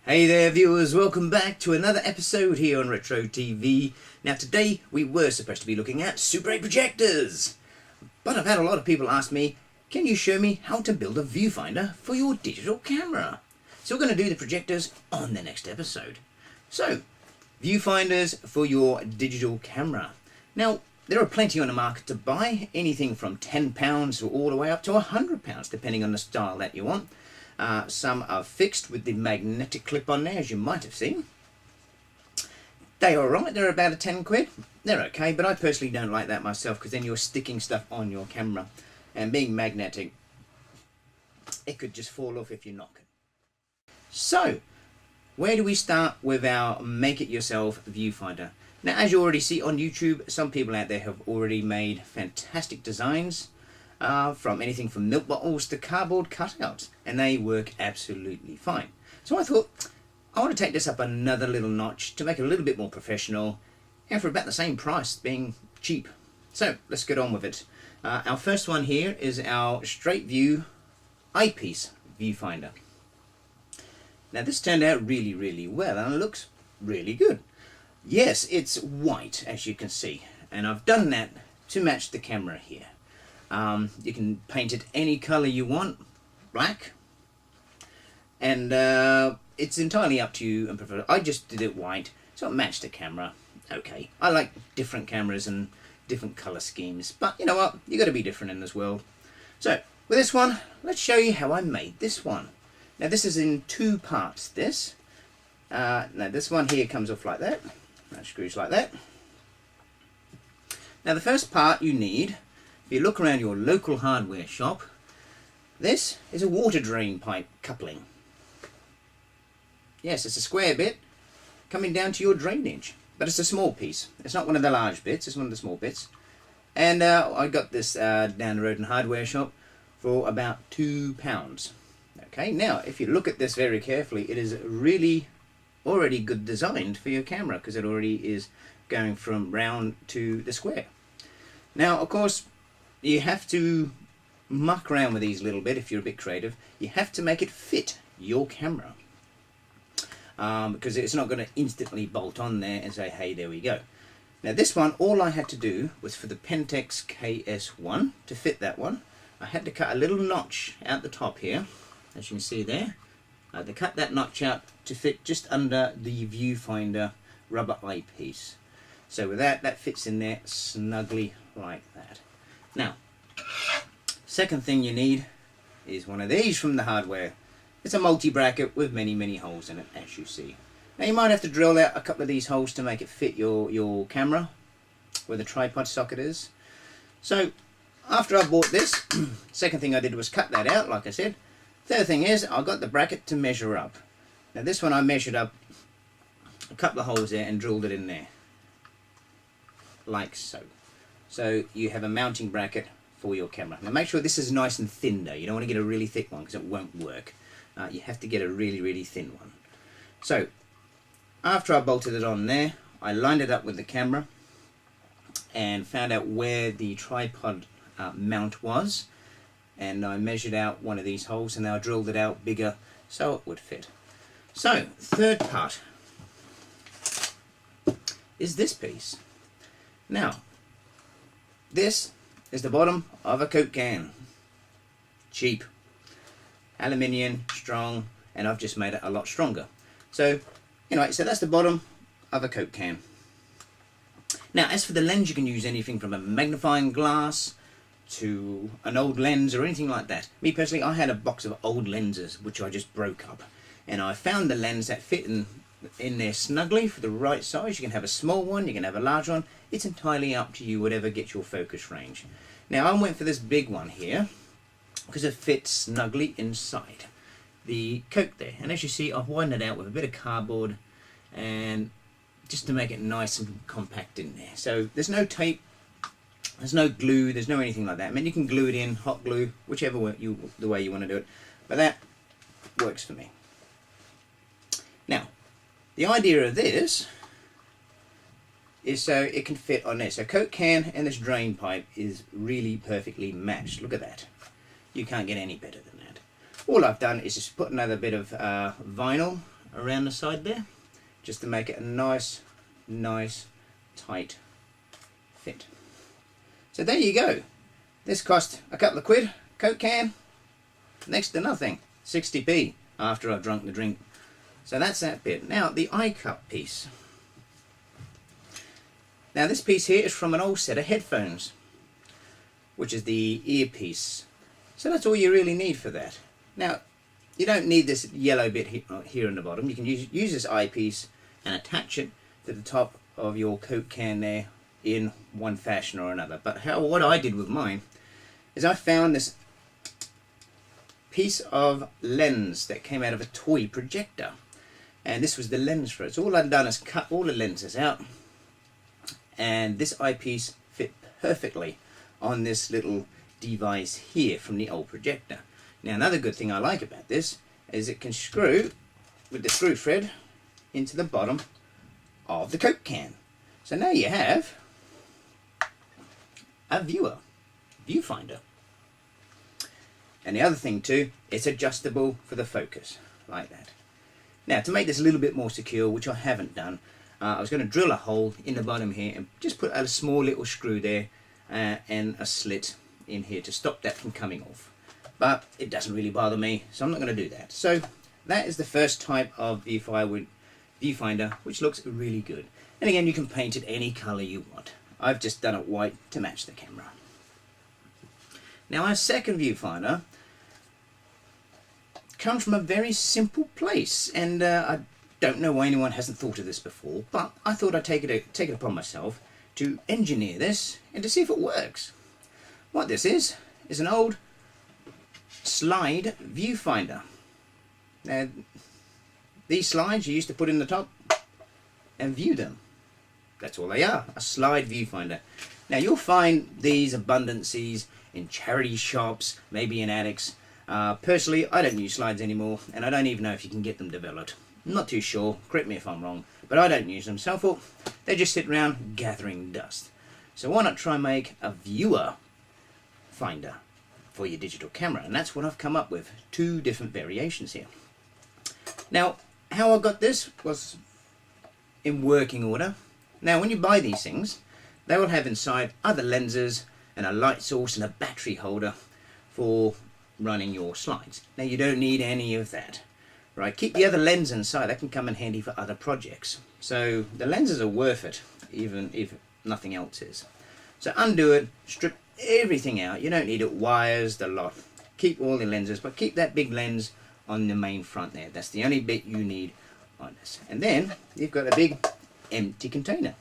Hey there viewers, welcome back to another episode here on Retro TV. Now today we were supposed to be looking at Super 8 projectors, but I've had a lot of people ask me, can you show me how to build a viewfinder for your digital camera? So we're going to do the projectors on the next episode. So, viewfinders for your digital camera. Now, there are plenty on the market to buy, anything from £10 all the way up to £100, depending on the style that you want. Some are fixed with the magnetic clip on there, as you might have seen. They are alright, they're about a 10 quid. They're okay, but I personally don't like that myself, because then you're sticking stuff on your camera. And being magnetic, it could just fall off if you knock it. So, where do we start with our make-it-yourself viewfinder? Now, as you already see on YouTube, some people out there have already made fantastic designs. From anything from milk bottles to cardboard cutouts, and they work absolutely fine. So I thought I want to take this up another little notch to make it a little bit more professional, and for about the same price, being cheap. So let's get on with it. Our first one here is our straight view eyepiece viewfinder. Now this turned out really well, and it looks really good. Yes, it's white, as you can see, and I've done that to match the camera here. You can paint it any colour you want, black, and it's entirely up to you and prefer. I just did it white, so it matched the camera. Okay, I like different cameras and different colour schemes, but you know what, you got to be different in this world. So with this one, let's show you how I made this one. Now this is in two parts. Now this one here comes off like that, that screws like that. Now the first part you need, if you look around your local hardware shop, this is a water drain pipe coupling. Yes, it's a square bit coming down to your drainage, but it's a small piece. It's not one of the large bits, it's one of the small bits. And I got this down the road in a hardware shop for about £2. Okay, now if you look at this very carefully, it is really already good designed for your camera, because it already is going from round to the square. Now, of course, you have to muck around with these a little bit if you're a bit creative. You have to make it fit your camera, because it's not going to instantly bolt on there and say, hey, there we go. Now this one, all I had to do was for the Pentax KS1, to fit that one, I had to cut a little notch out the top here, as you can see there. I had to cut that notch out to fit just under the viewfinder rubber eyepiece. So with that, that fits in there snugly like that. Now, second thing you need is one of these from the hardware. It's a multi-bracket with many holes in it, as you see. Now you might have to drill out a couple of these holes to make it fit your camera, where the tripod socket is. So, after I bought this, second thing I did was cut that out, like I said. Third thing is, I got the bracket to measure up. Now this one I measured up a couple of holes there and drilled it in there. Like so. So you have a mounting bracket for your camera. Now make sure this is nice and thin though. You don't want to get a really thick one because it won't work. You have to get a really thin one. So after I bolted it on there, I lined it up with the camera and found out where the tripod mount was, and I measured out one of these holes and I drilled it out bigger so it would fit. So third part is this piece. Now this is the bottom of a Coke can. Cheap. Aluminium, strong, and I've just made it a lot stronger. So, anyway, so that's the bottom of a Coke can. Now, as for the lens, you can use anything from a magnifying glass to an old lens or anything like that. Me personally, I had a box of old lenses which I just broke up. And I found the lens that fit in there snugly for the right size. You can have a small one, you can have a large one. It's entirely up to you, whatever gets your focus range. Now I went for this big one here because it fits snugly inside the Coke there. And as you see, I've widened it out with a bit of cardboard and just to make it nice and compact in there. So there's no tape, there's no glue, there's no anything like that. I mean, you can glue it in, hot glue, whichever way the way you want to do it. But that works for me. Now, the idea of this is so it can fit on there. So Coke can and this drain pipe is really perfectly matched. Look at that. You can't get any better than that. All I've done is just put another bit of vinyl around the side there, just to make it a nice tight fit. So there you go. This cost a couple of quid, Coke can, next to nothing, 60p after I've drunk the drink. So that's that bit. Now the eye cup piece. Now this piece here is from an old set of headphones, which is the earpiece. So that's all you really need for that. Now you don't need this yellow bit here on the bottom. You can use this eyepiece and attach it to the top of your Coke can there in one fashion or another. But what I did with mine is I found this piece of lens that came out of a toy projector, and this was the lens for it. So all I've done is cut all the lenses out, and this eyepiece fit perfectly on this little device here from the old projector. Now another good thing I like about this is it can screw with the screw thread into the bottom of the Coke can. So now you have a viewfinder. And the other thing too, it's adjustable for the focus, like that. Now to make this a little bit more secure, which I haven't done, I was going to drill a hole in the bottom here and just put a small little screw there and a slit in here to stop that from coming off. But it doesn't really bother me, so I'm not going to do that. So that is the first type of viewfinder, which looks really good. And again, you can paint it any colour you want. I've just done it white to match the camera. Now our second viewfinder comes from a very simple place, and I don't know why anyone hasn't thought of this before, but I thought I'd take it upon myself to engineer this and to see if it works. What this is an old slide viewfinder. Now these slides you used to put in the top and view them. That's all they are, a slide viewfinder. Now you'll find these abundancies in charity shops, maybe in attics. Personally, I don't use slides anymore, and I don't even know if you can get them developed. I'm not too sure, correct me if I'm wrong, but I don't use them, so I thought they just sit around gathering dust. So why not try and make a viewer finder for your digital camera? And that's what I've come up with, 2 different variations here. Now, how I got this was in working order. Now, when you buy these things, they will have inside other lenses and a light source and a battery holder for running your slides. Now, you don't need any of that, right? Keep the other lens inside. That can come in handy for other projects. So the lenses are worth it, even if nothing else is. So undo it, strip everything out. You don't need it, wires, the lot. Keep all the lenses, but keep that big lens on the main front there. That's the only bit you need on this. And then you've got a big empty container.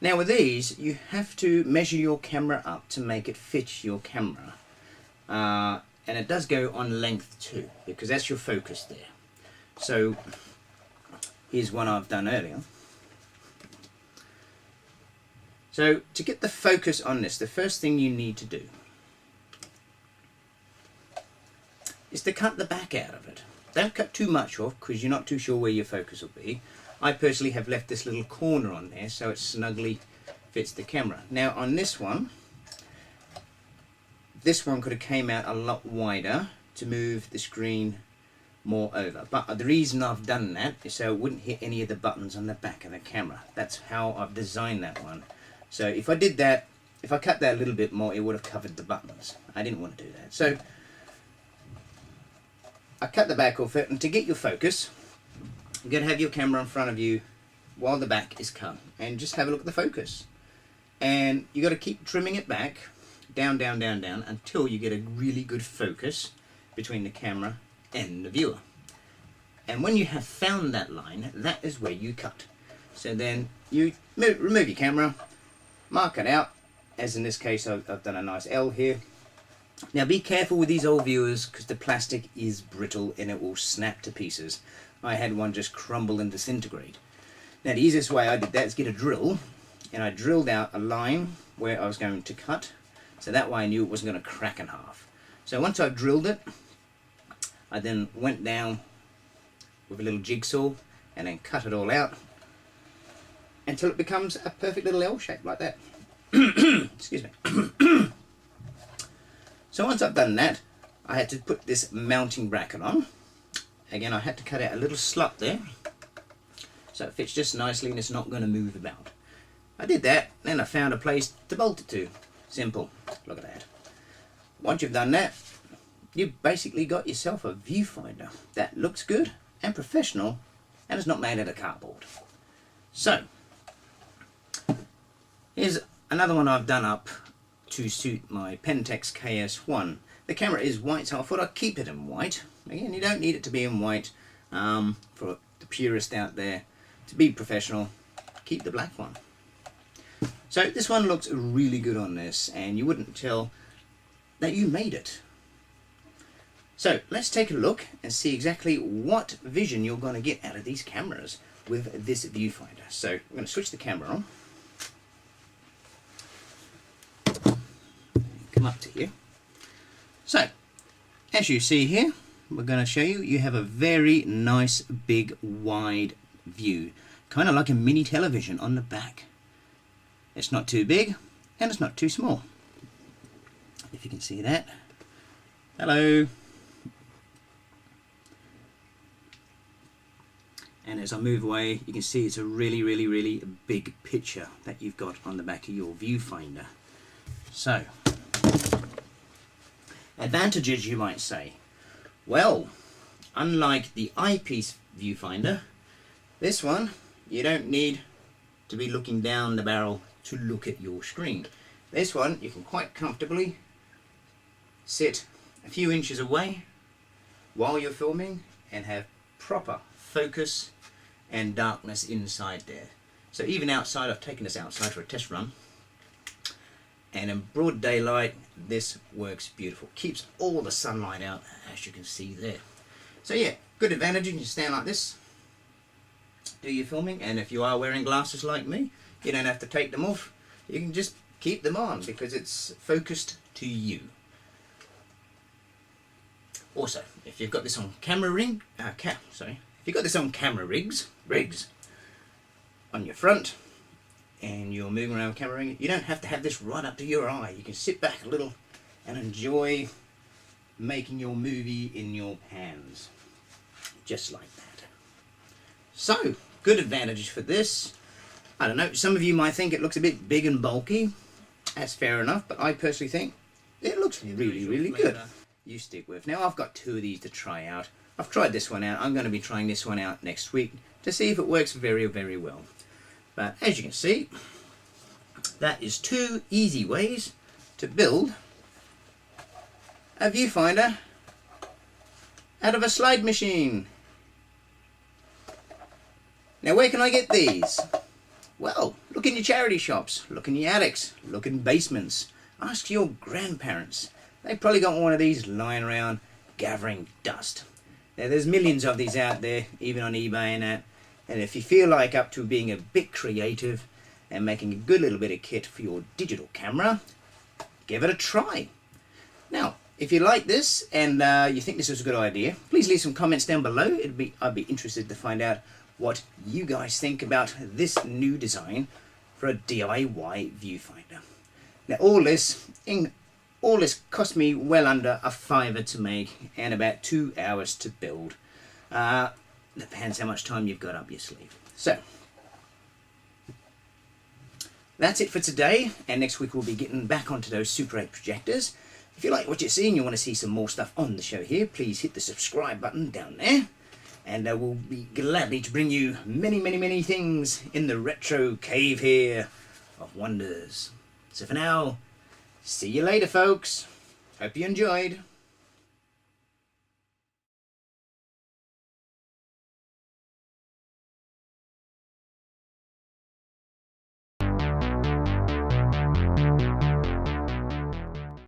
Now with these, you have to measure your camera up to make it fit your camera. And it does go on length too, because that's your focus there. So here's one I've done earlier. So to get the focus on this, the first thing you need to do is to cut the back out of it. Don't cut too much off, because you're not too sure where your focus will be. I personally have left this little corner on there so it snugly fits the camera. Now on this one could have came out a lot wider to move the screen more over. But the reason I've done that is so it wouldn't hit any of the buttons on the back of the camera. That's how I've designed that one. So if I did that, if I cut that a little bit more, it would have covered the buttons. I didn't want to do that. So I cut the back off it, and to get your focus, you're going to have your camera in front of you while the back is cut, and just have a look at the focus. And you got to keep trimming it back, down, down, down, down, until you get a really good focus between the camera and the viewer. And when you have found that line, that is where you cut. So then you remove your camera, mark it out, as in this case I've done a nice L here. Now be careful with these old viewers, because the plastic is brittle and it will snap to pieces. I had one just crumble and disintegrate. Now the easiest way I did that is get a drill, and I drilled out a line where I was going to cut, so that way I knew it wasn't going to crack in half. So once I've drilled it, I then went down with a little jigsaw and then cut it all out until it becomes a perfect little L shape like that. Excuse me. So once I've done that, I had to put this mounting bracket on, again, I had to cut out a little slot there, so it fits just nicely and it's not going to move about. I did that, then I found a place to bolt it to. Simple. Look at that. Once you've done that, you've basically got yourself a viewfinder that looks good and professional and is not made out of cardboard. So, here's another one I've done up to suit my Pentax KS1. The camera is white, so I thought I'd keep it in white. Again, you don't need it to be in white. For the purist out there, to be professional, keep the black one. So this one looks really good on this, and you wouldn't tell that you made it. So let's take a look and see exactly what vision you're going to get out of these cameras with this viewfinder. So I'm going to switch the camera on. Come up to here. So, as you see here, we're going to show you, you have a very nice big wide view, kind of like a mini television on the back. It's not too big and it's not too small, if you can see that. Hello. And as I move away, you can see it's a really big picture that you've got on the back of your viewfinder. So, advantages, you might say. Well, unlike the Eyepiece viewfinder, this one, you don't need to be looking down the barrel to look at your screen. This one, you can quite comfortably sit a few inches away while you're filming and have proper focus and darkness inside there. So even outside, I've taken this outside for a test run, and in broad daylight this works beautiful. Keeps all the sunlight out, as you can see there. So yeah, good advantage. You can stand like this, do your filming, and if you are wearing glasses like me, you don't have to take them off. You can just keep them on because it's focused to you. Also, if you've got this on camera rig, if you've got this on camera rigs on your front, and you're moving around with camera rig, you don't have to have this right up to your eye. You can sit back a little and enjoy making your movie in your hands, just like that. So, good advantages for this. I don't know, some of you might think it looks a bit big and bulky. That's fair enough, but I personally think it looks really good. You stick with. Now I've got two of these to try out. I've tried this one out. I'm going to be trying this one out next week to see if it works very well. But as you can see, that is two easy ways to build a viewfinder out of a slide machine. Now where can I get these? Well, look in your charity shops, look in your attics, look in basements, ask your grandparents. They've probably got one of these lying around gathering dust. Now there's millions of these out there, even on eBay and that. And if you feel like up to being a bit creative and making a good little bit of kit for your digital camera, give it a try. Now, if you like this and you think this is a good idea, please leave some comments down below. I'd be interested to find out what you guys think about this new design for a DIY viewfinder. Now all this cost me well under a £5 to make and about 2 hours to build. Depends how much time you've got up your sleeve. So that's it for today, and next week we'll be getting back onto those Super 8 projectors. If you like what you're seeing, you want to see some more stuff on the show here, please hit the subscribe button down there, and we'll be gladly to bring you many things in the retro cave here of wonders. So for now, see you later folks. Hope you enjoyed.